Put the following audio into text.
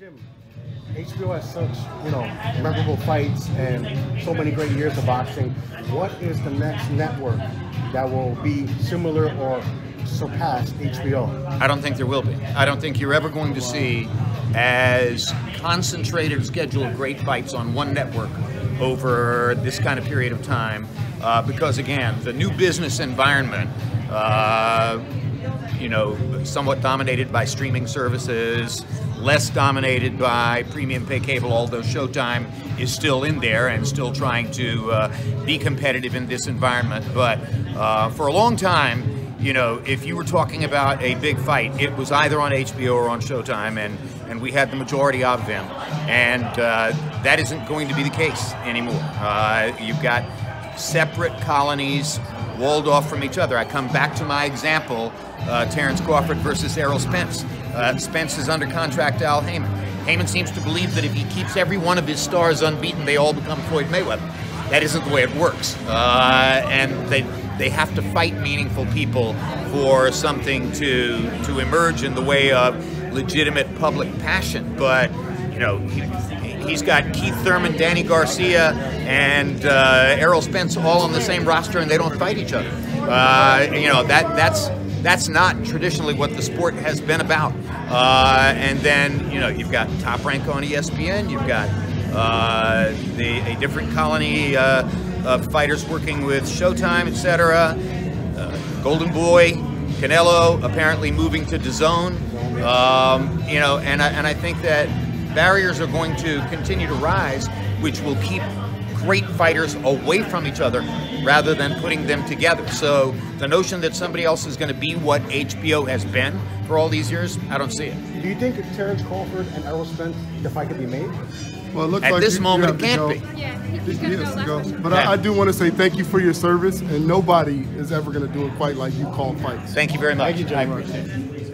Jim, HBO has such, memorable fights and so many great years of boxing. What is the next network that will be similar or surpass HBO? I don't think there will be. I don't think you're ever going to see as concentrated a schedule of great fights on one network over this kind of period of time, because again, the new business environment, somewhat dominated by streaming services, less dominated by premium pay cable, although Showtime is still in there and still trying to be competitive in this environment. But for a long time, if you were talking about a big fight, it was either on HBO or on Showtime, and we had the majority of them. And that isn't going to be the case anymore. You've got separate colonies walled off from each other. I come back to my example, Terrence Crawford versus Errol Spence. Spence is under contract to Al Haymon. Haymon seems to believe that if he keeps every one of his stars unbeaten, they all become Floyd Mayweather. That isn't the way it works. And they have to fight meaningful people for something to emerge in the way of legitimate public passion. But, he's got Keith Thurman, Danny Garcia, and Errol Spence all on the same roster, and they don't fight each other. That's not traditionally what the sport has been about. And then, you've got Top Rank on ESPN, you've got a different colony of fighters working with Showtime, etc. Golden Boy, Canelo apparently moving to DAZN. And I think that barriers are going to continue to rise, which will keep great fighters away from each other rather than putting them together. So the notion that somebody else is going to be what HBO has been for all these years, I don't see it. Do you think Terrence Crawford and Errol Spence, the fight could be made? Well, it looks at like this moment, it can't be. Yeah, But I do want to say thank you for your service, and nobody is ever going to do it quite like you call fights. Thank you very much. Thank you, Jim. I appreciate it.